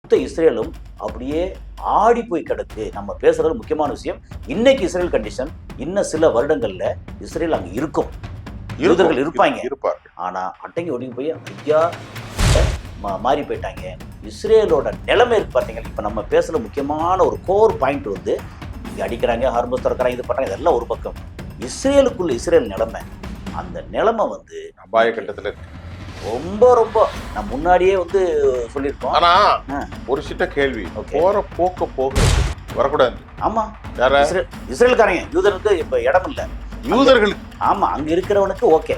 மொத்த இஸ்ரேலும் அப்படியே ஆடி போய் கிடக்கு. நம்ம பேசுறது முக்கியமான விஷயம். இன்னைக்கு இஸ்ரேல் கண்டிஷன், இன்னும் சில வருடங்கள்ல இஸ்ரேல் அங்க இருக்கும், யூதர்கள் இருப்பாங்க. ஆனா அட்டைங்க ஒடுங்கி போய் ஐயா மாறி போயிட்டாங்க. இஸ்ரேலோட நிலைமை இருக்கு பார்த்தீங்கன்னா, இப்போ நம்ம பேசுகிற முக்கியமான ஒரு கோர் பாயிண்ட் வந்து இங்கே அடிக்கிறாங்க, ஹார்மஸ் திறக்கிறாங்க, இது பண்ணுறாங்க, இதெல்லாம் ஒரு பக்கம். இஸ்ரேல் நிலைமை, அந்த நிலைமை வந்து அபாய கட்டத்தில் இருக்கு. ரொம்ப ரொம்ப நான் முன்னாடியே வந்து சொல்லியிருக்கோம். ஆனா ஒரு சிட்ட கேள்வி, போற போக வரக்கூடாது. ஆமா, இஸ்ரேலுக்காரங்க யூதருக்கு இப்ப இடம் இல்லை, யூதர்களுக்கு. ஆமா, அங்க இருக்கிறவனுக்கு ஓகே.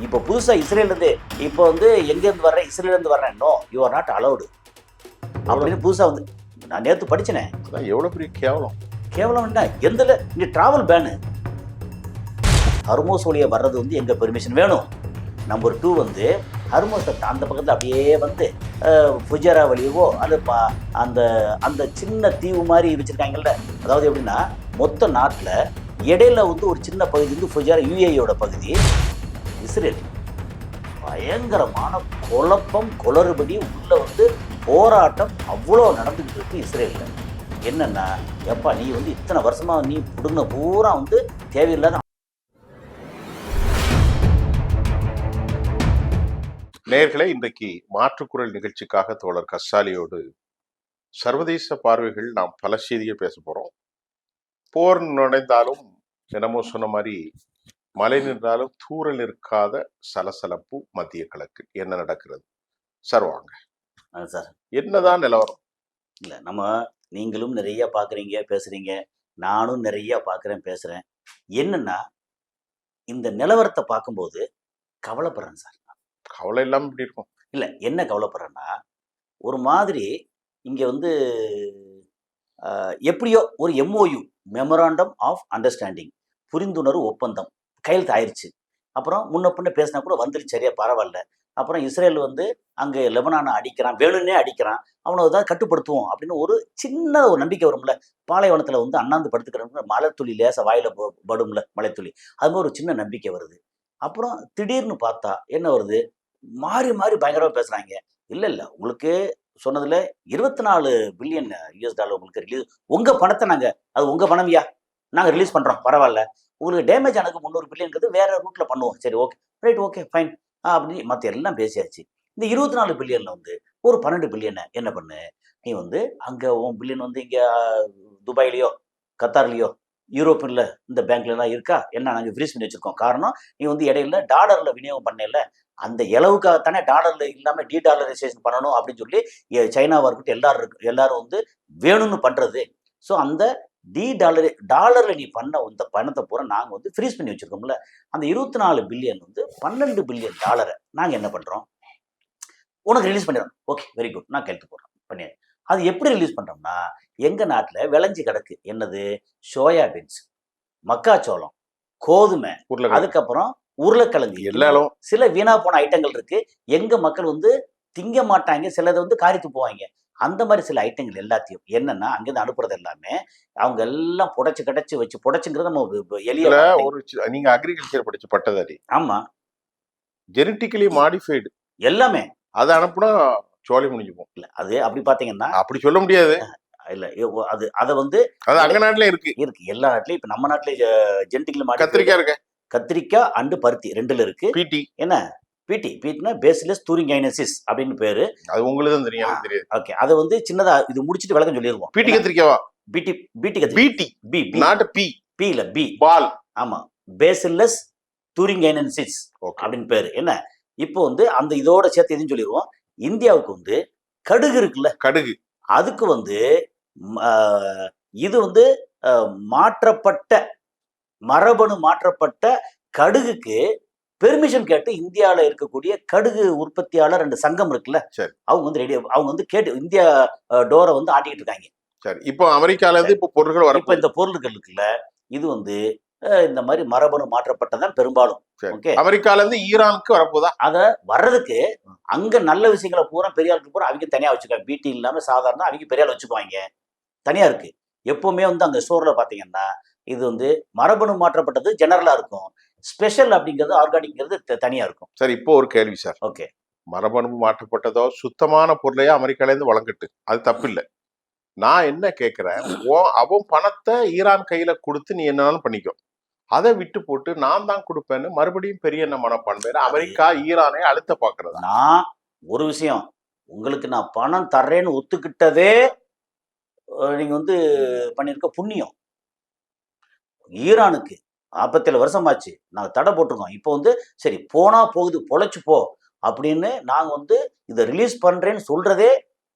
இப்போ புதுசா இஸ்ரேலேருந்து இப்போ வந்து எங்கேருந்து வர்றேன், இஸ்ரேலேருந்து வர்றேன், no you are not allowed அப்படின்னு புதுசாக வந்து நான் நேற்று படிச்சினேன். எவ்வளோ பெரிய கேவலம் என்ன, எந்த இங்கே ட்ராவல் பேனு, ஹர்மோஸ் வழியாக வர்றது வந்து எங்கள் பெர்மிஷன் வேணும். நம்பர் 2 வந்து ஹர்மோஸ் அந்த பக்கத்தில் அப்படியே வந்து ஃபுஜரா வழியவோ அது அந்த அந்த சின்ன தீவு மாதிரி வச்சுருக்காங்கல்ல, அதாவது எப்படின்னா மொத்த நாட்டில் இடையில வந்து ஒரு சின்ன பகுதி வந்து ஃபுஜரா யுஏயோட பகுதி, இஸ்ரேல் பயங்கரமான குழப்பம் குளறுபடி உள்ள வந்து போராட்டம் அவ்வளோ நடந்துக்கிட்டு இருக்கு இஸ்ரேலில். என்னன்னா, எப்பா நீ வந்து இத்தனை வருஷமா நீ பிடுங்கின பூரா வந்து தேவையில்லாத. நேயர்களே, இன்றைக்கு மாற்றுக்குரல் நிகழ்ச்சிக்காக தோழர் கஸ்ஸாலியோடு சர்வதேச பார்வைகள் நாம் பல செய்தியை பேச போறோம். போர் நுழைந்தாலும் என்னமோ சொன்ன மாதிரி மழை நின்றாலும் தூரல் இருக்காத சலசலப்பு மத்திய கிழக்கு என்ன நடக்கிறது சார்? வாங்க சார், என்னதான் நிலவரம்? இல்லை, நம்ம நீங்களும் நிறைய பார்க்குறீங்க பேசுறீங்க, நானும் நிறைய பார்க்குறேன் பேசுகிறேன். என்னன்னா, இந்த நிலவரத்தை பார்க்கும்போது கவலைப்படுறேன் சார். கவலை இல்லாமல் இப்படி இருக்கும்? இல்லை, என்ன கவலைப்படுறேன்னா, ஒரு மாதிரி இங்கே வந்து எப்படியோ ஒரு MOU மெமராண்டம் ஆஃப் அண்டர்ஸ்டாண்டிங், புரிந்துணர்வு ஒப்பந்தம் கையெழுத்து ஆயிடுச்சு. அப்புறம் முன்ன பின்ன பேசினா கூட வந்துருச்சு, சரியா பரவாயில்ல. அப்புறம் இஸ்ரேல் வந்து அங்கே லெபனானை அடிக்கிறான், வேணும்னே அடிக்கிறான், அவனை ஏதாவது கட்டுப்படுத்துவோம் அப்படின்னு ஒரு சின்ன ஒரு நம்பிக்கை வரும்ல. பாலைவனத்தில் வந்து அண்ணாந்து படுத்துக்கிறவங்க மலைத்துளி லேச வாயில படும்ல மலைத்துளி, அது மாதிரி ஒரு சின்ன நம்பிக்கை வருது. அப்புறம் திடீர்னு பார்த்தா என்ன வருது, மாறி மாறி பயங்கரமாக பேசுகிறாங்க. இல்லை இல்லை, உங்களுக்கு சொன்னதில் 24 பில்லியன் US உங்களுக்கு ரிலீஸ், உங்கள் பணத்தை நாங்கள், அது உங்கள் பணம்யா, நாங்கள் ரிலீஸ் பண்ணுறோம், பரவாயில்ல. உங்களுக்கு டேமேஜ் ஆனதுக்கு 300 பில்லியன்கிறது வேறு ரூட்டில் பண்ணுவோம், சரி ஓகே ரைட் ஓகே ஃபைன் அப்படின்னு மற்ற எல்லாம் பேசியாச்சு. இந்த 24 பில்லியனில் வந்து ஒரு 12 பில்லியனை என்ன பண்ணு, நீ வந்து அங்கே உன் பில்லியன் வந்து இங்கே துபாயிலையோ கத்தார்லேயோ யூரோப்பில் இந்த பேங்க்லாம் இருக்கா என்ன, நாங்கள் ஃப்ரீஸ் பண்ணி வச்சுருக்கோம். காரணம், நீ வந்து இடையில டாலரில் விநியோகம் பண்ணல, அந்த இளவுக்காகத்தானே டாலரில் இல்லாமல் டீடாலரைசேஷன் பண்ணணும் அப்படின்னு சொல்லி சைனாவாக இருக்கட்டும் எல்லாரும் வந்து வேணும்னு பண்ணுறது. ஸோ அந்த டாலரில் நீ பண்ண இந்த பணத்தை பூரா நாங்கள் வந்து ஃப்ரீஸ் பண்ணி வச்சுருக்கோம்ல, அந்த 24 பில்லியன் வந்து 12 பில்லியன் டாலரை நாங்கள் என்ன பண்ணுறோம், உனக்கு ரிலீஸ் பண்ணிடுறோம். ஓகே வெரி குட், நான் கையெழுத்து போடுறேன் பண்ணி. அது எப்படி ரிலீஸ் பண்ணுறோம்னா, எங்கள் நாட்டில் விளைஞ்சி கிடக்கு என்னது, சோயாபீன்ஸ், மக்காச்சோளம், கோதுமை, அதுக்கப்புறம் உருளைக்கிழங்கு, எல்லாரும் சில வீணா போன ஐட்டங்கள் இருக்கு. எங்க மக்கள் வந்து திங்க மாட்டாங்க, சிலதை வந்து காரித்து போவாங்க. அந்த மாதிரி சில ஐட்டங்கள் எல்லாத்தையும் என்னன்னா அங்கிருந்து அனுப்புறது எல்லாமே அவங்க எல்லாம் புடைச்சு கடைச்சு வச்சு, புடைச்சுங்கிறது நம்ம எளிய ஒரு, நீங்க அக்ரிகல்ச்சர் படிச்ச பட்டதாரி. ஆமா, ஜெனட்டிக்கலி மாடிஃபைடு எல்லாமே அதை அனுப்புனா சோழி முடிஞ்சுப்போம். இல்ல அது அப்படி பாத்தீங்கன்னா அப்படி சொல்ல முடியாது. இல்ல அது அதை வந்து அது அங்க நாட்டுல இருக்கு எல்லா நாட்டிலயும். இப்ப நம்ம நாட்டுல ஜெனட்டிக்கலி கத்திரிக்காய் இருக்கு, கத்திரிக்காய் அண்டு பருத்தி ரெண்டுல இருக்கு. பிடி என்ன பீட்டினா பேசிலஸ் தூரிங்கைனசிஸ் அப்படின்னு பேரு. அது உங்களுக்கு தான் தெரியும், எனக்கு தெரியாது. ஓகே, அதை வந்து சின்னதா இது முடிச்சிட்டு விளக்கம் சொல்லிடுவோம். பீட்டி கத்திரிக்காவா? பி நாட் பி இல்ல பி பால். ஆமா, பேசிலஸ் தூரிங்கைனசிஸ் அப்படின்னு பேரு. என்ன இப்போ வந்து அந்த இதோட சேர்த்து எதுன்னு சொல்லிடுவோம். இந்தியாவுக்கு வந்து கடுகு இருக்குல்ல, கடுகு, அதுக்கு வந்து இது வந்து மாற்றப்பட்ட மரபணு மாற்றப்பட்ட கடுகுக்கு பெர்மிஷன் கேட்டு இந்தியாவில் இருக்கக்கூடிய கடுகு உற்பத்தியாளர் 2 சங்கம் இருக்குல்ல, அவங்க வந்து ரெடி, அவங்க வந்து கேட்டு இந்தியா டோரை வந்து ஆட்டிக்கிட்டு இருக்காங்க. சரி, இப்போ அமெரிக்கால இருந்து இப்போ பொருட்கள் வர, இப்போ இந்த பொருட்கள் இருக்குல்ல, இது வந்து இந்த மாதிரி மரபணு மாற்றப்பட்டதான் பெரும்பாலும். ஓகே, அமெரிக்கால இருந்து ஈரானுக்கு வரப்போதா? அதை வர்றதுக்கு அங்க நல்ல விஷயங்களை பூரா பெரிய ஆளுக்கு பூரா அவங்க தனியா வச்சுக்காங்க. பிடி இல்லாம சாதாரண அவங்க பெரிய ஆள் வச்சுக்குவாங்க, தனியா இருக்கு. எப்பவுமே வந்து அங்க ஸ்டோர்ல பாத்தீங்கன்னா இது வந்து மரபணு மாற்றப்பட்டது ஜெனரலா இருக்கும், ஸ்பெஷல் அப்படிங்கிறது ஆர்கானிக்ங்கிறது தனியா இருக்கும். சரி, இப்போ ஒரு கேள்வி சார். ஓகே, மரபணு மாற்றப்பட்டதோ சுத்தமான பொருளையே அமெரிக்கால இருந்து வழங்கட்டு, அது தப்பு இல்லை. நான் என்ன கேட்கிறேன், அவன் பணத்தை ஈரான் கையில கொடுத்து நீ என்னன்னாலும் பண்ணிக்கோ, அதை விட்டு போட்டு நான் தான் கொடுப்பேன்னு மறுபடியும் பெரிய என்ன மனப்பான்மையில அமெரிக்கா ஈரானை அழுத்த பாக்குறதா? நான் ஒரு விஷயம், உங்களுக்கு நான் பணம் தர்றேன்னு ஒத்துக்கிட்டதே நீங்க வந்து பண்ணிருக்க புண்ணியம். ஈரானுக்கு 47 வருஷம் ஆச்சு, நாங்க தடை போட்டிருக்கோம். இப்போ வந்து சரி போனா போகுது, பொழைச்சு போ அப்படின்னு நாங்க வந்து இதை ரிலீஸ் பண்றேன்னு சொல்றதே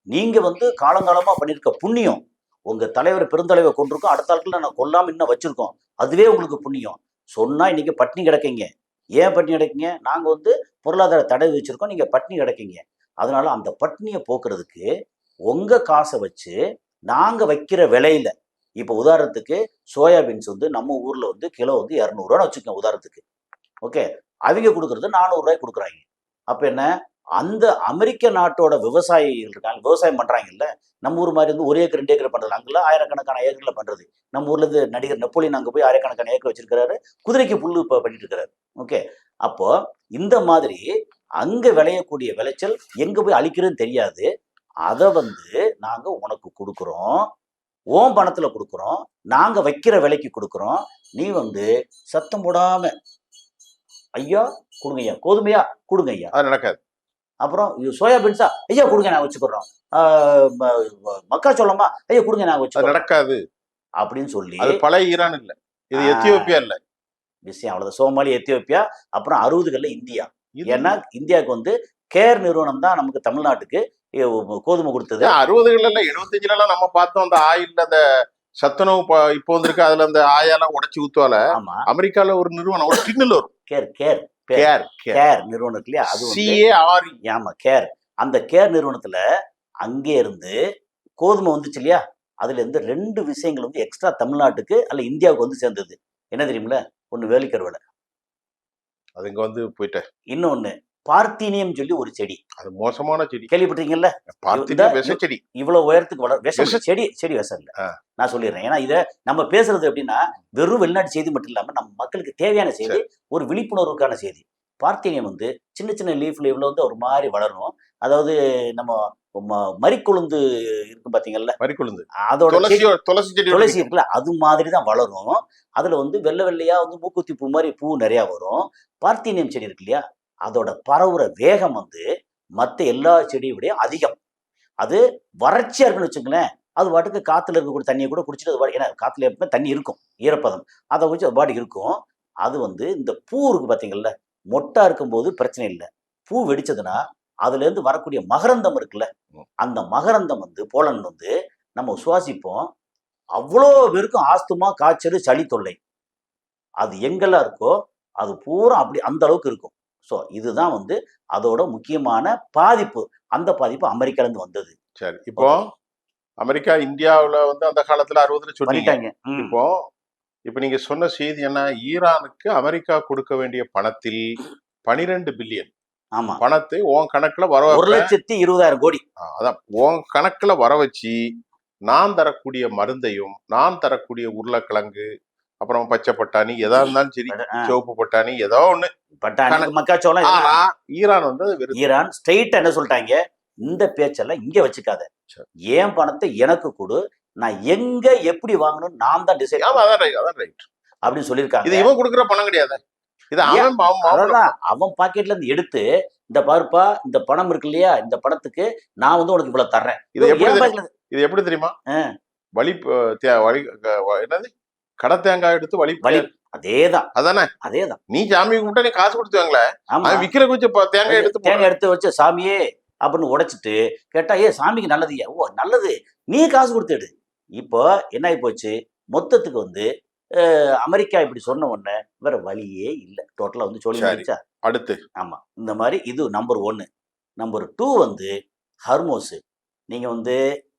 நீங்க வந்து காலங்காலமா பண்ணிருக்க புண்ணியம். உங்க தலைவர் பெருந்தலைவர் கொண்டிருக்கோம், அடுத்த ஆட்கள் நான் கொல்லாம இன்னும் வச்சிருக்கோம், அதுவே உங்களுக்கு புண்ணியம். சொன்னா இன்னைக்கு பட்டினி கிடக்கீங்க. ஏன் பட்டினி கிடக்கீங்க? நாங்க வந்து பொருளாதார தடை வச்சிருக்கோம், நீங்க பட்டினி கிடக்கீங்க. அதனால அந்த பட்டினியை போக்குறதுக்கு உங்க காசை வச்சு நாங்க வைக்கிற விலையில, இப்போ உதாரணத்துக்கு சோயாபீன்ஸ் வந்து நம்ம ஊர்ல வந்து கிலோ வந்து 200 வச்சுக்கோங்க உதாரணத்துக்கு. ஓகே, அவங்க கொடுக்கறது 400 கொடுக்குறாங்க. அப்ப என்ன, அந்த அமெரிக்க நாட்டோட விவசாயிகள் இருக்காங்க, விவசாயம் பண்றாங்கல்ல, நம்ம ஊர் மாதிரி வந்து 1 ஏக்கர் 2 ஏக்கர் பண்றது, அங்கெல்லாம் ஆயிரக்கணக்கான ஏக்கர்ல பண்றது. நம்ம ஊர்ல இருந்து நடிகர் நெப்போலியன் அங்க போய் ஆயிரக்கணக்கான ஏக்கர் வச்சிருக்கிறாரு, குதிரைக்கு புல்லு பண்ணிட்டு இருக்கிறாரு. ஓகே, அப்போ இந்த மாதிரி அங்க விளையக்கூடிய விளைச்சல் எங்க போய் அழிக்கிறதுன்னு தெரியாது. அதை வந்து நாங்க உனக்கு கொடுக்குறோம், ஓம் பணத்துல கொடுக்குறோம், நாங்க வைக்கிற விலைக்கு கொடுக்குறோம், நீ வந்து சத்தம் போடாம ஐயா கொடுங்க ஐயா, கோதுமையா கொடுங்க ஐயா, அது நடக்காது. அப்புறம் சோயாபீன்ஸா ஐயா கொடுங்க நாங்க வச்சுக்கிறோம், மக்காச்சோளமா ஐயா கொடுங்க நாங்க அது வச்சுக்கிறோம் நடக்காது அப்படின்னு சொல்லி. அது பழைய ஈரான் இல்ல, இது எத்தியோப்பியா இல்ல. விஷயம் அவ்வளவுதான். சோமாலி, எத்தியோப்பியா, அப்புறம் 60களில் இந்தியா. இது ஏன்னா இந்தியாவுக்கு வந்து கேர் நிறுவனம் தான் நமக்கு தமிழ்நாட்டுக்கு கோதுமை கொடுத்தது. 60கள்ல 75ல நம்ம பார்த்தோம், அந்த ஆயில் அந்த சத்துணவு இப்போ வந்திருக்கு, அதுல அந்த ஆயெல்லாம் உடைச்சு ஊத்துவால. ஆமா, அமெரிக்கால ஒரு நிறுவனம், ஒரு டின்னுல வரும், கேர் கேர் கேர் கேர் நிறுவனம் இருக்கு இல்லையா, அது வந்து CARE. ஆமா கேர். அந்த கேர் நிறுவனத்துல அங்கே இருந்து கோதுமை வந்துச்சு இல்லையா, அதுல இருந்து 2 விஷயங்கள் வந்து எக்ஸ்ட்ரா தமிழ்நாட்டுக்கு அல்ல இந்தியாவுக்கு வந்து சேர்ந்தது. என்ன தெரியுமில்ல? ஒண்ணு வேலிக்கருவேல, அது இங்க வந்து போயிட்ட. இன்னொன்னு பார்த்தீனியம் சொல்லி ஒரு செடி. அது மோசமான செடி, கேள்விப்பட்டிருக்கீங்கல்ல? பார்த்தீங்கன்னா விஷ செடி. இவ்வளவு உயரத்துக்கு விஷம் செடி, செடி விஷம் இல்ல. நான் சொல்லிடுறேன். ஏன்னா இதை நம்ம பேசுறது எப்படின்னா வெறும் வெளிநாட்டு செய்தி மட்டும் இல்லாம நம்ம மக்களுக்கு தேவையான செய்தி, ஒரு விழிப்புணர்வுக்கான செய்தி. பார்த்தீனியம் வந்து சின்ன சின்ன லீஃப்ல இவ்வளவு வந்து ஒரு மாதிரி வளரும். அதாவது நம்ம மறிக்கொழுந்து இருக்கும் பாத்தீங்கல்ல, மறிக்கொழுந்து, அதோட துளசி செடி, துளசி இருக்குல்ல, அது மாதிரி தான் வளரும். அதுல வந்து வெள்ளை வெள்ளையா வந்து மூக்குத்தி பூ மாதிரி பூ நிறைய வரும். பார்த்தீனியம் செடி இருக்கு இல்லையா, அதோட பரவுற வேகம் வந்து மற்ற எல்லா செடியை விட அதிகம். அது வறட்சியா இருக்குன்னு வச்சுங்களேன், அது பாட்டுக்கு காத்துல இருக்கக்கூடிய தண்ணியை கூட குடிச்சிட்டு அது பாட்டு, ஏன்னா காத்துல எப்பவுமே தண்ணி இருக்கும், ஈரப்பதம், அதை குடிச்சு அது பாட்டுக்கு இருக்கும். அது வந்து இந்த பூ இருக்கு பாத்தீங்கல்ல, மொட்டா இருக்கும்போது பிரச்சனை இல்லை. பூ வெடிச்சதுன்னா அதுல இருந்து வரக்கூடிய மகரந்தம் இருக்குல்ல, அந்த மகரந்தம் வந்து போலன் வந்து நம்ம சுவாசிப்போம். அவ்வளோ பேருக்கும் ஆஸ்துமா, காய்ச்சல், சளி தொல்லை அது எங்கெல்லாம் இருக்கோ அது பூரா அப்படி அந்த அளவுக்கு இருக்கும். ஸோ இதுதான் வந்து அதோட முக்கியமான பாதிப்பு. அந்த பாதிப்பு அமெரிக்கால இருந்து வந்தது. சரி, இப்போ அமெரிக்கா இந்தியாவுல வந்து அந்த காலத்துல 60ல சொன்னீங்க. இப்போ நீங்க சொன்ன செய்தி என்ன, ஈரானுக்கு அமெரிக்கா கொடுக்க வேண்டிய பணத்தில் 12 பில்லியன் ஆமா பணத்தை உன் கணக்குல வர 1,20,000 கோடி. அதான் உன் கணக்குல வர வச்சு நான் தரக்கூடிய மருந்தையும், நான் தரக்கூடிய உருளைக்கிழங்கு, அப்புறம் பச்சை பட்டாணி, எதா இருந்தாலும் சரி, சிவப்பு பட்டாணி, ஏதோ ஒண்ணு பட்டாணி, மக்காச்சோளம். ஆனா ஈரான் வந்து ஈரான் ஸ்ட்ரெயிட்டா என்ன சொல்லிட்டாங்க, இந்த பேச்செல்லாம் இங்க வச்சுக்காத, ஏன் பணத்தை எனக்கு கொடு, நான் எங்க எப்படி வாங்கணும் நான் தான் டிசைட் அப்படின்னு சொல்லியிருக்காங்க. இது இவன் கொடுக்குற பணம் கிடையாது, இது அவன் பாக்கெட்ல இருந்து எடுத்து, இந்த பாருப்பா இந்த பணம் இருக்கு இல்லையா, இந்த பணத்துக்கு நான் வந்து உனக்கு இவ்வளவு தர்றேன். இது எப்படி தெரியுமா, வழி என்னது கடை தேங்காய் எடுத்து வழி, அதேதான் அதானே, அதேதான். நீ சாமி கும்பிட்டா நீ காசு கொடுத்துவாங்களே, விக்கிற கொஞ்சம் தேங்காய் எடுத்து வச்சு சாமியே அப்படின்னு உடைச்சிட்டு கேட்டா, ஏ சாமிக்கு நல்லது, ஓ நல்லது, நீ காசு கொடுத்துடு. இப்போ என்ன ஆகி போச்சு, மொத்தத்துக்கு வந்து அமெரிக்கா இப்படி சொன்ன உடனே வேற வழியே இல்லை, டோட்டலா வந்து சொல்லி அடுத்து. ஆமா, இந்த மாதிரி இது நம்பர் 1. நம்பர் 2 வந்து ஹர்மோஸ். நீங்க வந்து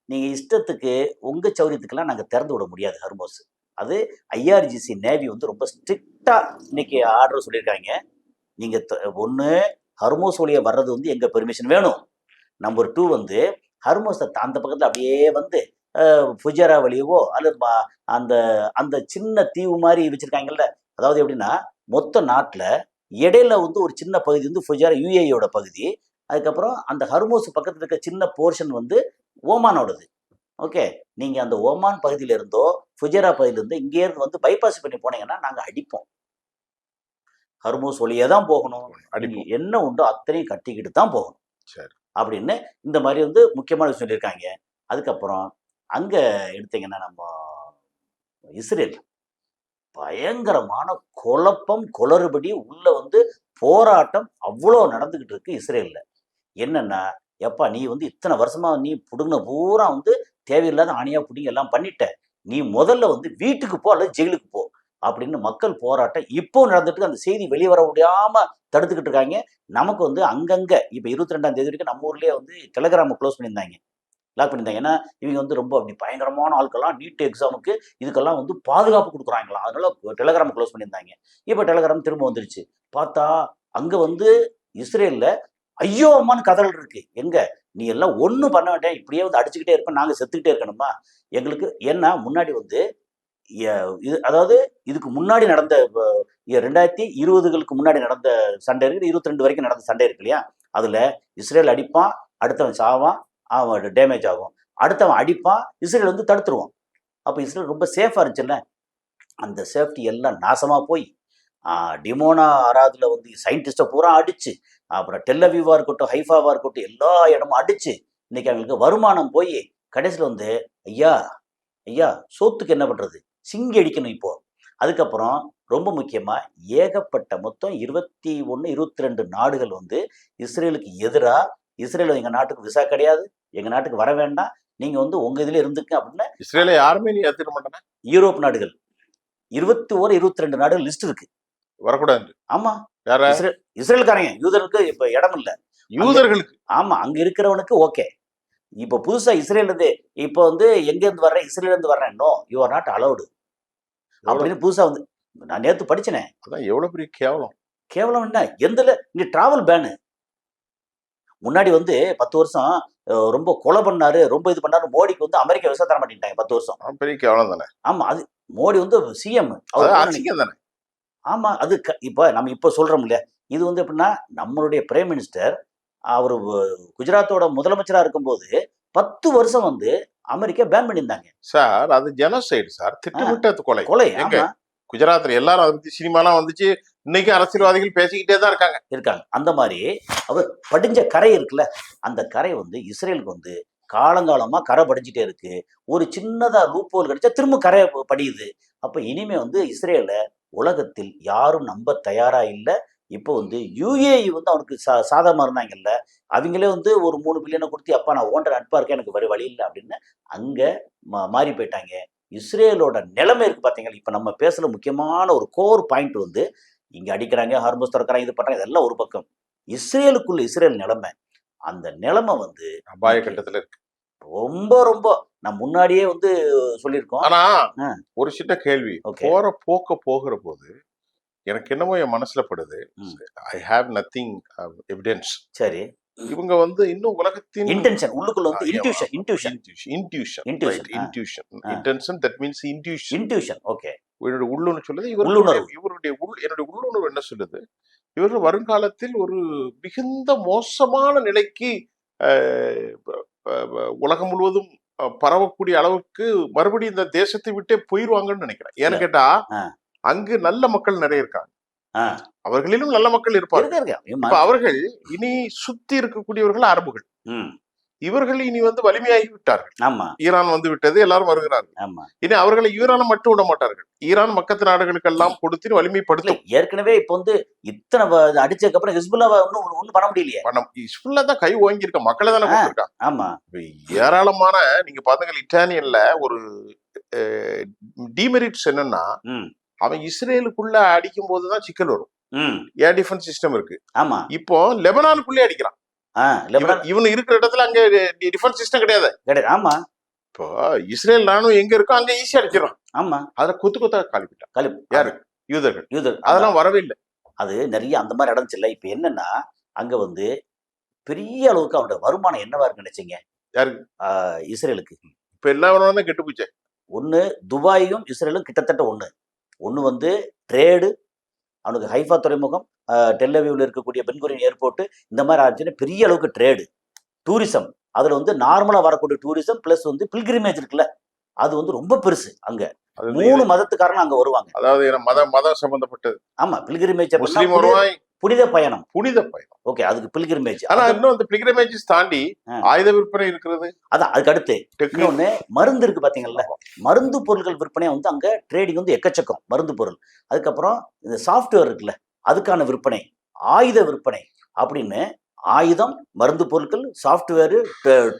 நீங்க இஷ்டத்துக்கு உங்க சௌரியத்துக்கெல்லாம் நாங்க திறந்து விட முடியாது ஹர்மோஸ். அது IRGC நேவி வந்து ரொம்ப ஸ்ட்ரிக்டா இன்னைக்கு ஆர்டர் சொல்லியிருக்காங்க. நீங்க ஒண்ணு ஹர்மோஸ் வழியா வர்றது வந்து எங்க பெர்மிஷன் வேணும். நம்பர் 2 வந்து ஹர்மோஸ் அந்த பக்கத்துல அப்படியே வந்து ஃபுஜரா வழியவோ அல்லது அந்த அந்த சின்ன தீவு மாதிரி வச்சிருக்காங்கல்ல, அதாவது எப்படின்னா மொத்த நாட்டுல இடையில வந்து ஒரு சின்ன பகுதி வந்து ஃபுஜரா UAEயோட பகுதி, அதுக்கப்புறம் அந்த ஹர்மோஸ் பக்கத்துல இருக்க சின்ன போர்ஷன் வந்து ஓமானோடது. ஓகே. நீங்க அந்த ஓமான் பகுதியில இருந்தோ, ஃபுஜைரா பகுதியில இருந்தோ இங்கே இருந்து வந்து பைபாஸ் பண்ணி போனீங்கன்னா நாங்க அடிப்போம். ஹர்மோஸ் வழியா தான் போகணும். நீங்க அடிப்போம். என்ன உண்டோ அத்தனையும் கட்டிக்கிட்டு தான் போகணும். சரி. அப்படின்னு இந்த மாதிரி வந்து முக்கியமான விஷயம் சொல்லியிருக்காங்க. அதுக்கப்புறம் அங்க எடுத்தீங்கன்னா நம்ம இஸ்ரேல் பயங்கரமான குழப்பம், குளறுபடி உள்ள வந்து போராட்டம் அவ்வளோ நடந்துகிட்டு இருக்கு இஸ்ரேல்ல. என்னன்னா, "எப்பா நீ வந்து இத்தனை வருஷமா நீ புடுங்கின பூரா வந்து தேவையில்லாத ஆணியா புடுங்கி எல்லாம் பண்ணிட்ட. நீ முதல்ல வந்து வீட்டுக்கு போ அல்லது ஜெயிலுக்கு போ." அப்படின்னு மக்கள் போராட்டம் இப்போ நடந்துட்டு இருக்கு. அந்த செய்தி வெளிய வர முடியாம தடுத்துக்கிட்டு இருக்காங்க. நமக்கு வந்து அங்கங்க இப்ப 22ஆம் தேதி வரைக்கும் நம்ம ஊர்லயே வந்து டெலிகிராம குளோஸ் பண்ணியிருந்தாங்க. லாக் பண்ணியிருந்தாங்க. ஏன்னா, இவங்க வந்து ரொம்ப அப்படி பயங்கரமான ஆட்கள்லாம் நீட் எக்ஸாமுக்கு இதுக்கெல்லாம் வந்து பாதுகாப்பு குடுக்குறாங்களாம். அதனால டெலிகிராம குளோஸ் பண்ணியிருந்தாங்க. இப்ப டெலிகிராம் திரும்ப வந்துருச்சு. பார்த்தா, அங்க வந்து இஸ்ரேல்ல ஐயோ! அம்மான்னு கதறல் இருக்கு. எங்க? நீ எல்லாம் ஒண்ணும் பண்ண வேண்டாம். இப்படியே வந்து அடிச்சுக்கிட்டே இருப்ப. நாங்க செத்துக்கிட்டே இருக்கணுமா? எங்களுக்கு ஏன்னா முன்னாடி வந்து எ இது அதாவது இதுக்கு முன்னாடி நடந்த 2020களுக்கு முன்னாடி நடந்த சண்டை இருக்கு. 22 வரைக்கும் நடந்த சண்டை இருக்கு இல்லையா? அதுல இஸ்ரேல் அடிப்பான், அடுத்தவன் சாவான், அவன் டேமேஜ் ஆகும். அடுத்தவன் அடிப்பான், இஸ்ரேல் வந்து தடுத்துருவான். அப்ப இஸ்ரேல் ரொம்ப சேஃபா இருந்துச்சுல்ல. அந்த சேஃப்டி எல்லாம் நாசமா போய், டிமோனா அராதுல வந்து சயின்டிஸ்ட்ட பூரா அடிச்சு, அப்புறம் டெல் அவீவா இருக்கட்டும், ஹைஃபாவா இருக்கட்டும், எல்லா இடமும் அடிச்சு, இன்னைக்கு அவங்களுக்கு வருமானம் போயி, கடைசில வந்து, ஐயா, ஐயா சோத்துக்கு என்ன பண்றது? சிங்கி அடிக்கணும் இப்போ. அதுக்கப்புறம் ரொம்ப முக்கியமா ஏகப்பட்ட மொத்தம் 21, 22 நாடுகள் வந்து இஸ்ரேலுக்கு எதிரா, இஸ்ரேல் எங்க நாட்டுக்கு விசா கிடையாது, எங்க நாட்டுக்கு வர வேண்டாம், நீங்க வந்து உங்க இதுல இருந்துக்க அப்படின்னு இஸ்ரேலை யாருமே நீ ஏத்துக்க மாட்டானே. யூரோப் நாடுகள் 21, 22 நாடுகள் லிஸ்ட் இருக்கு. வரக்கூடாது. ஆமா. யார? இஸ்ரேல்காரங்க யூதருக்கு இப்ப இடம் இல்ல. அங்க யூதர்களுக்கு. ஆமா. அங்க இருக்கிறவனுக்கு ஓகே. இப்ப புதுசா இஸ்ரேல்ல இருந்து இப்ப வந்து எங்க இருந்து வர்றேன்? இஸ்ரேல்ல இருந்து வர்றேன். No, you are not allowed. எவ்வளவு அப்படின்னு புதுசா வந்து நான் நேத்து படிச்சேனே. அதான் எவ்வளவு பெரிய கேவலம். கேவலம் என்ன? எந்தல இங்க டிராவல் பேனு. முன்னாடி வந்து 10 வருஷம் ரொம்ப கொலை பண்ணாரு, ரொம்ப இது பண்ணாரு. மோடிக்கு வந்து அமெரிக்கா விசா தர மாட்டேன்ட்டாங்க 10 வருஷம். பெரிய கேவலம் தானே. ஆமா. அது மோடி வந்து சிஎம். அது அவர் அசிங்கம் தானே. ஆமா. அது இப்ப நம்ம இப்ப சொல்றோம் இல்லையா? இது வந்து எப்படின்னா, நம்மளுடைய பிரைம் மினிஸ்டர் அவரு குஜராத்தோட முதலமைச்சரா இருக்கும்போது 10 வருஷம் வந்து அமெரிக்கா பேன் பண்ணியிருந்தாங்க. சார் அது ஜெனோசைடு சார். திட்டமிட்ட கொலை. கொலை. எங்க? ஆமா. குஜராத்ல எல்லாரும் அதை பத்தி சினிமாலாம் வந்துச்சு. இன்னைக்கு அரசியல்வாதிகள் பேசிக்கிட்டே தான் இருக்காங்க. இருக்காங்க. அந்த மாரி அவர் படிஞ்ச கரை இருக்குல்ல, அந்த கரை வந்து இஸ்ரேலுக்கு வந்து காலங்காலமா கரை படிஞ்சுட்டே இருக்கு. ஒரு சின்னதா லூப் ஹோல் கிடைச்சா திரும்ப கரை படியுது. அப்ப இனிமே வந்து இஸ்ரேல உலகத்தில் யாரும் நம்ப தயாரா இல்ல. இப்போ வந்து யுஏஇ வந்து அவனுக்கு சாதகமா இருந்தாங்கல்ல, அவிங்களே வந்து ஒரு 3 பில்லியன குடுத்து, "அப்பா நான் உன்ட்ட நட்பா இருக்கேன். எனக்கு வேற வழி இல்ல." அப்படின்னு அங்க மாறி போயிட்டாங்க. இஸ்ரேலோட நிலைமை இருக்கு பார்த்தீங்களா, இப்ப நம்ம பேசுற முக்கியமான ஒரு கோர் பாயிண்ட் வந்து, இங்க அடிக்கிறாங்க, ஹார்மோஸ் தொறக்குறாங்க, இது பண்றாங்க, இதெல்லாம் ஒரு பக்கம். இஸ்ரேலுக்குள்ள இஸ்ரேல் நிலைமை, அந்த நிலைமை வந்து அபாய இன்னைக்கு கட்டத்துல இருக்கு. ரொம்ப ரொம்ப நான் முன்னாடியே வந்து சொல்லியிருக்கோம். ஆனா ஆ, ஒரு சின்ன கேள்வி. ஓகே. போற போக்க போகிற போது எனக்கு என்னமோ என் மனசுல படுது. ம். I have nothing evidence. சரி. இவங்க வந்து இன்னும் உலகத்தின் இன்டென்ஷன் உள்ளுக்குள்ள வந்து intuition intuition intuition intuition right intuition ஆ. Intention that means intuition. Intuition okay. இவருடைய உள்ளுணர்வு சொல்லுது. உள்ளுணர்வு. இவருடைய என்னுடைய உள்ளுணர்வு என்ன சொல்லுது? இவர்கள் வருங்காலத்தில் ஒரு மிகுந்த மோசமான நிலைக்கு அஹ், ப- உலகம் முழுவதும் பரவக்கூடிய அளவுக்கு மறுபடியும் இந்த தேசத்தை விட்டே போயிருவாங்கன்னு நினைக்கிறேன். ஏன்னு இல்ல. கேட்டா ஆ, அங்கு நல்ல மக்கள் நிறைய இருக்காங்க. ஆ. அவர்களிலும் நல்ல மக்கள் இருப்பார்கள். இருக்கு இருக்கு. இப்ப அவர்கள் இனி சுத்தி இருக்கக்கூடியவர்கள் அரபுகள். ம். இவர்கள் இனி வந்து வலிமையாகி விட்டார்கள். ஆமா, ஈரான் வந்து விட்டது, எல்லாரும் வருகிறார்கள். ஆமா. இனி அவர்களை ஈரானை மட்டும் விட மாட்டார்கள். ஈரான் பக்கத்து நாடுகளுக்கெல்லாம் கொடுத்து இல்ல வலிமைப்படுத்தும். ஏற்கனவே இப்ப வந்து இத்தனை அடிச்சதுக்கு அப்புறம் ஹிஸ்புல்லாவை ஒண்ணும் பண்ண முடியலையே. பணம் இஸ்புல்லா தான் கை ஓங்கி இருக்க மக்களை தானே ஆ, கொடுத்திருக்கான். ஆமா. இப்ப ஏராளமான நீங்க பாத்தீங்க இட்டாலியன்ல ஒரு டிமெரிட்ஸ் என்னன்னா, ம், அவன் இஸ்ரேலுக்குள்ள அடிக்கும் போதுதான் சிக்கல் வரும். ம். ஏர் டிஃபென்ஸ் சிஸ்டம் இருக்கு. ஆமா. இப்போ லெபனானுக்குள்ளே அடிக்கிறான். லெபனான் இவன் இருக்கிற இடத்துல அங்க டிஃபென்ஸ் சிஸ்டம் கிடையாது. கிடையாது. ஆமா, இப்போ இஸ்ரேல் ராணுவம் எங்க இருக்கோ அங்க ஈஸியா அடிச்சிடறான். ஆமா. அதுல கொத்து கொத்தா காலிப்பிட்டான். கலி யாரு? யூதர்கள். யூதர் அதெல்லாம் வரவே இல்லை. அது நிறைய அந்த மாதிரி நடந்துச்சுல்ல. இப்ப என்னன்னா, அங்க வந்து பெரிய அளவுக்கு அவனோட வருமானம் என்னவா இருக்குன்னு நினைச்சீங்க? யாருக்கு? இஸ்ரேலுக்கு. இப்ப எல்லா வருமானம் தான் கெட்டு போச்சு. ஒண்ணு துபாயும் இஸ்ரேலும் கிட்டத்தட்ட ஒண்ணு. ஒண்ணு வந்து ட்ரேடு, அவனுக்கு ஹைஃபா துறைமுகம், டெல்லவியூவில் இருக்கக்கூடிய பென்குரியன் ஏர்போர்ட், இந்த மாதிரி ஆச்சுன்னா பெரிய அளவுக்கு ட்ரேடு, டூரிசம். அதுல வந்து நார்மலா வரக்கூடிய டூரிசம் பிளஸ் வந்து பில்கிரிமேஜ் இருக்குல்ல, அது வந்து ரொம்ப பெருசு. அங்க அது 3 மதத்துக்காரங்க அங்க வருவாங்க. அதாவது மதம் சம்பந்தப்பட்டது. ஆமா, பில்கிரிமேஜ் முஸ்லீம் வருவாய், புனித பயணம். புனித பயணம். ஓகே, அதுக்கு பில்கிரிமேஜ். ஆனா இன்னும் அந்த பில்கிரிமேஜஸ் தாண்டி ஆயுத விற்பனை இருக்கிறது. அதான் அதுக்கு அடுத்து இன்னொன்னு மருந்து இருக்கு பாத்தீங்கல்ல, மருந்து பொருட்கள் விற்பனை வந்து அங்க ட்ரேடிங் வந்து எக்கச்சக்கம், மருந்து பொருள். அதுக்கப்புறம் இந்த சாஃப்ட்வேர் இருக்குல்ல, அதுக்கான விற்பனை, ஆயுத விற்பனை அப்படின்னு ஆயுதம், மருந்து பொருட்கள், சாஃப்ட்வேரு,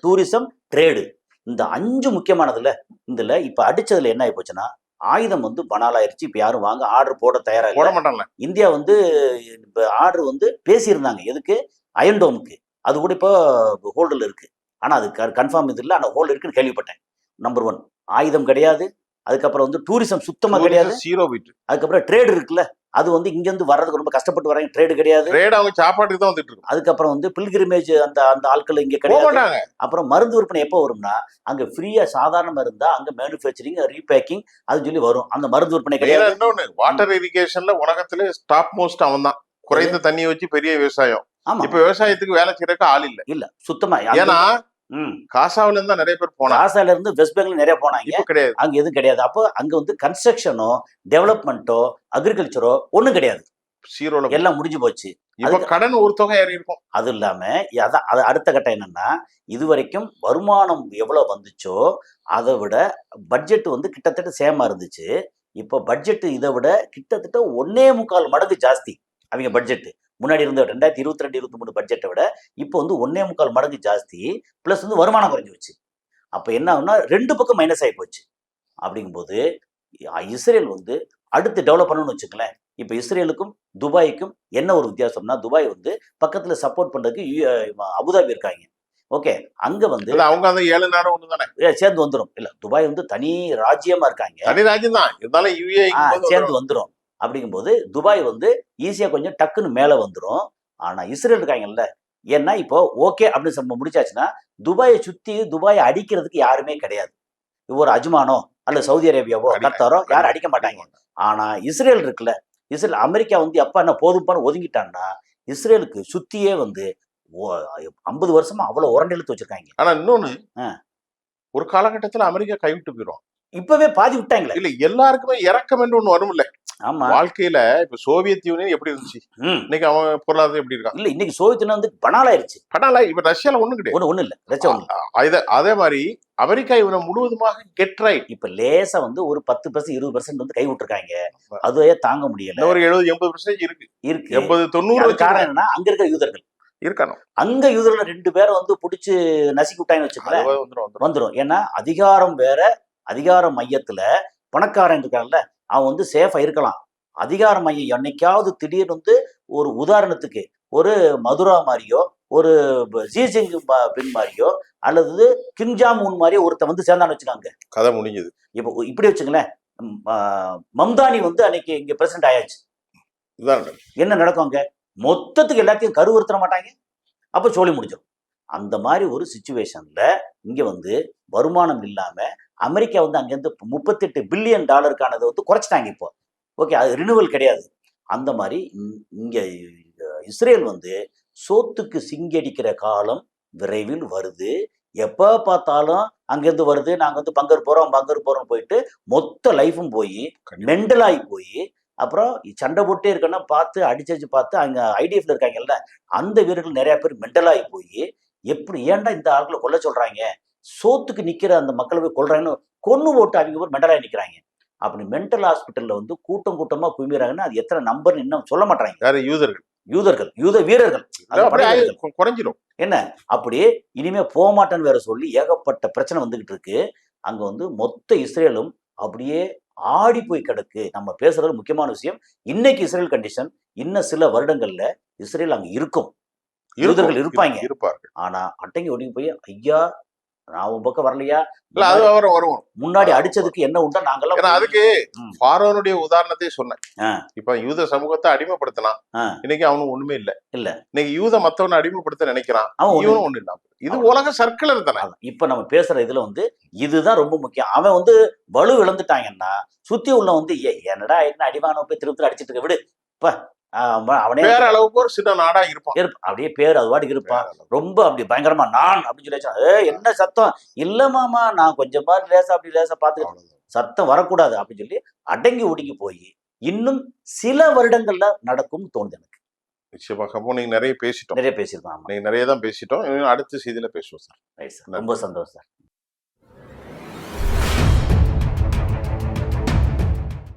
டூரிசம், ட்ரேடு, இந்த 5 முக்கியமானதுல. இதுல இப்ப அடிச்சதுல என்ன ஆகி போச்சுன்னா, ஆயுதம் வந்து பனாலாயிருச்சு. இப்ப யாரும் வாங்க ஆர்டர் போட தயாரா போட இல்ல. மாட்டாங்க. இந்தியா வந்து இப்ப ஆர்டர் வந்து பேசியிருந்தாங்க, எதுக்கு, அயன்டோமுக்கு. அது கூட இப்போ ஹோல்டில் இருக்கு. ஆனா அது கன்ஃபார்ம் இது இல்லை, ஆனா ஹோல்டு இருக்குன்னு கேள்விப்பட்டேன். நம்பர் 1 ஆயுதம் கிடையாது. அதுக்கப்புறம் வந்து டூரிசம் சுத்தமா கிடையாது. 0 பிட். அதுக்கப்புறம் ட்ரேடு இருக்குல்ல, அது வந்து இங்க இருந்து வர்றதுக்கு ரொம்ப கஷ்டப்பட்டு வராங்க, ட்ரேடு கிடையாது. ட்ரேட் அவங்க சாப்பாட்டுக்கு தான் வந்துட்டு இருக்கு. அதுக்கப்புறம் வந்து பில்கிரிமேஜ் அந்த அந்த ஆட்கள் இங்க போக கிடையாது. மாட்டாங்க. அப்புறம் மருந்து விற்பனை எப்போ வரும்னா, அங்க ஃப்ரீயா சாதாரணமா இருந்தா அங்க மேனுஃபேக்சரிங், ரீபேக்கிங் அது சொல்லி வரும். அந்த மருந்து விற்பனை வேற கிடையாது. இன்னொன்னு, வாட்டர் இரிகேஷன்ல உலகத்திலே டாப் மோஸ்ட் அவன் தான். குறைந்த தண்ணியை வச்சு பெரிய விவசாயம். ஆமா, இப்ப விவசாயத்துக்கு வேலை செய்யறதுக்கு ஆள் இல்ல. இல்ல சுத்தமா. ஏன்னா காசாவில இருந்தா நிறைய பேர் போனாங்க. காசால இருந்து வெஸ்ட் பெங்கால் நிறைய போனாங்க. இப்ப கிடையாது. அங்க எதுவும் கிடையாது. அப்போ அங்க வந்து கன்ஸ்ட்ரக்ஷனோ, டெவலப்மெண்ட்டோ, அக்ரிகல்ச்சரோ ஒண்ணும் கிடையாது. 0 எல்லாம் முடிஞ்சு போச்சு. இப்ப கடன் ஒரு தொகை ஏறி இருக்கும். அது இல்லாம அதான் அது அடுத்த கட்டம் என்னன்னா, இதுவரைக்கும் வருமானம் எவ்வளவு வந்துச்சோ அதை விட பட்ஜெட் வந்து கிட்டத்தட்ட சேமா இருந்துச்சு. இப்போ பட்ஜெட் இதை விட கிட்டத்தட்ட 1.25 மடங்கு ஜாஸ்தி. அவங்க பட்ஜெட் முன்னாடி இருந்த 2022-23 பட்ஜெட்டை விட இப்போ வந்து 1.25 மடங்கு ஜாஸ்தி. பிளஸ் வந்து வருமானம் குறைஞ்சு வச்சு. அப்ப என்ன ஆகும்னா 2 பக்கம் மைனஸ் ஆகி போச்சு. அப்படிங்கும்போது இஸ்ரேல் வந்து அடுத்து டெவலப் பண்ணணும்னு வச்சுக்கலேன். இப்போ இஸ்ரேலுக்கும் துபாய்க்கும் என்ன ஒரு வித்தியாசம்னா, துபாய் வந்து பக்கத்துல சப்போர்ட் பண்றதுக்கு அபுதாபி இருக்காங்க. ஓகே, அங்க வந்து அவங்க அந்த 7 நாடும் ஒண்ணு தானே சேர்ந்து வந்துடும். இல்ல, துபாய் வந்து தனி ராஜ்யமா இருக்காங்க, தனி ராஜ்யம் தான் இருந்தாலும் யுஏஇ சேர்ந்து வந்துடும். அப்படிங்கும்போது துபாய் வந்து ஈஸியா கொஞ்சம் டக்குன்னு மேல வந்துடும். ஆனா இஸ்ரேல் இருக்காங்கல்ல, ஏன்னா இப்போ ஓகே அப்படின்னு முடிச்சாச்சுன்னா துபாயை சுத்தி துபாயை அடிக்கிறதுக்கு யாருமே கிடையாது. ஒரு அஜ்மானோ அல்ல சவுதி அரேபியாவோ கத்தாரோ யாரும் அடிக்க மாட்டாங்க. ஆனா இஸ்ரேல் இருக்குல்ல, இஸ்ரேல் அமெரிக்கா வந்து எப்ப என்ன போதும்பான்னு ஒதுங்கிட்டான்னா, இஸ்ரேலுக்கு சுத்தியே வந்து 50 வருஷமா அவ்வளவு உரண்டு இழுத்து வச்சிருக்காங்க. ஆனா இன்னொன்னு, ஒரு காலகட்டத்துல அமெரிக்கா கைவிட்டு போயிடும். இப்பவே பாதி விட்டாங்களே. இல்ல, எல்லாருக்குமே இறக்கம் என்று ஒண்ணு வரும் இல்ல. ஆமா, வாழ்க்கையில இப்ப சோவியத் யூனியன் எப்படி இருந்துச்சு, இன்னைக்கு அவன் பொருளாதாரம் எப்படி இருக்கான்? இல்ல, இன்னைக்கு சோவியத் யூனியன் வந்து பனாலாயிருச்சு. பனாலா இப்ப ரஷ்யால ஒண்ணும் கிடையாது. ஒண்ணு இல்ல, ரஷ்யா ஒண்ணு. அதே மாதிரி அமெரிக்கா இவனை முழுவதுமாக கெட் ரைட். இப்ப லேசா வந்து ஒரு 10% 20% வந்து கை விட்டுருக்காங்க. அதுவே தாங்க முடியல. ஒரு 70-80% இருக்கு. 80-90. காரணம் என்னன்னா, அங்க இருக்க யூதர்கள் இருக்கணும். அங்க யூதர்கள் 2 பேரை வந்து புடிச்சு நசுக்கி விட்டாங்கன்னு வச்சுக்கோங்களேன், வந்துடும். ஏன்னா அதிகாரம் வேற, அதிகார மையத்துல பணக்காரன் இருக்காங்கல்ல, அவன் வந்து சேஃபா இருக்கலாம். அதிகார மையம் என்னைக்காவது திடீர்னு வந்து ஒரு உதாரணத்துக்கு ஒரு மதுரா மாதிரியோ, ஒரு ஜிஜிங் பின் மாதிரியோ, அல்லது கிம் ஜாங் உன் மாதிரியோ ஒருத்தன் வந்து சேர்ந்தான்னு வச்சுக்காங்க, கதை முடிஞ்சது. இப்போ இப்படி வச்சுங்களேன், மம்தானி வந்து அன்னைக்கு இங்க பிரசிடண்ட் ஆயாச்சு, என்ன நடக்கும் அங்க? மொத்தத்துக்கு எல்லாத்தையும் கருவுறுத்த மாட்டாங்க, அப்ப சோழி முடிஞ்சிடும். அந்த மாதிரி ஒரு சிச்சுவேஷன்ல இங்க வந்து வருமானம் இல்லாம அமெரிக்கா வந்து அங்கிருந்து $38 பில்லியன் வந்து குறைச்சிட்டாங்க இப்போ. ஓகே, அது ரினிவல் கிடையாது. அந்த மாதிரி இங்க இஸ்ரேல் வந்து சோத்துக்கு சிங்கடிக்கிற காலம் விரைவில் வருது. எப்ப பார்த்தாலும் அங்கிருந்து வருது, நாங்க வந்து பங்கர் போறோம் போயிட்டு மொத்த லைஃபும் போய் மெண்டலாகி போய் அப்புறம் சண்டை போட்டே இருக்கன்னா பார்த்து அடிச்சு பார்த்து அங்க ஐடிஎஃப்ல இருக்காங்கல்ல, அந்த வீரர்கள் நிறைய பேர் மெண்டலாகி போய் எப்படி ஏன்டா இந்த ஆட்களை கொல்ல சொல்றாங்க, சோத்துக்கு நிக்கிற அந்த மக்களை போய் கொல்றாங்கன்னு கொன்னு போட்டு அவங்க ஒரு மெண்டலாகி நிக்கிறாங்க. அப்படி மென்டல் ஹாஸ்பிட்டல்ல வந்து கூட்டம் கூட்டமா குமிறாங்கன்னா அது எத்தனை நம்பர் இன்னும் சொல்ல மாட்டாங்க. யூத வீரர்கள் குறைஞ்சிடும். என்ன அப்படியே இனிமே போக மாட்டேன்னு வேற சொல்லி ஏகப்பட்ட பிரச்சனை வந்துகிட்டு இருக்கு. அங்க வந்து மொத்த இஸ்ரேலும் அப்படியே ஆடி போய் கிடக்கு. நம்ம பேசுறது முக்கியமான விஷயம். இன்னைக்கு இஸ்ரேல் கண்டிஷன், இன்னும் சில வருடங்கள்ல இஸ்ரேல் அங்க இருக்கும், யூதர்கள் இருப்பார்கள். ஆனா அட்டைங்க ஒடுங்கி போய் ஐயா நான் உன் பக்கம் வரலையா, முன்னாடி அடிச்சதுக்கு என்ன உண்டா நாங்கெல்லாம். அதுக்கு ஃபாரோனுடைய உதாரணத்தை சொன்னேன். இப்ப யூத சமூகத்தை அடிமைப்படுத்தினான், இன்னைக்கு அவனும் ஒண்ணுமே இல்ல. இன்னைக்கு யூத மத்தவனை அடிமைப்படுத்த நினைக்கிறான், இவனும் ஒண்ணு இல்லாம. இது உலக சர்க்குலர் தானே. இப்ப நம்ம பேசுற இதுல வந்து இதுதான் ரொம்ப முக்கியம். அவன் வந்து வலு இழந்துட்டாங்கன்னா சுத்தி உள்ள வந்து என்னடா என்ன அடிவான போய் திருப்பி அடிச்சிட்டு இருக்க விடு, அவனே வேற அளவுக்கு ஒரு சின்ன நாடா இருப்பான். அப்படியே பேர் அது வாட்டுக்கு இருப்பான். வேற அளவு. ரொம்ப அப்படி பயங்கரமா நான் அப்படின்னு சொல்லி வச்சா, என்ன சத்தம் இல்ல மாமா, நான் கொஞ்சம் மாதிரி லேசா அப்படி லேசா பார்த்து அவ்வளவுதான். சத்தம் வரக்கூடாது அப்படின்னு சொல்லி அடங்கி ஒடுங்கி போய் இன்னும் சில வருடங்கள்ல நடக்கும் தோணுது எனக்கு. நிச்சயமாக. அப்போ நீங்க நிறைய பேசிட்டோம். நிறைய பேசியிருக்கோம். ஆமா. நீங்க நிறைய தான் பேசிட்டோம். இன்னும் அடுத்த செய்தியில பேசுவோம் சார். Right sir. ரொம்ப சந்தோஷம் சார்.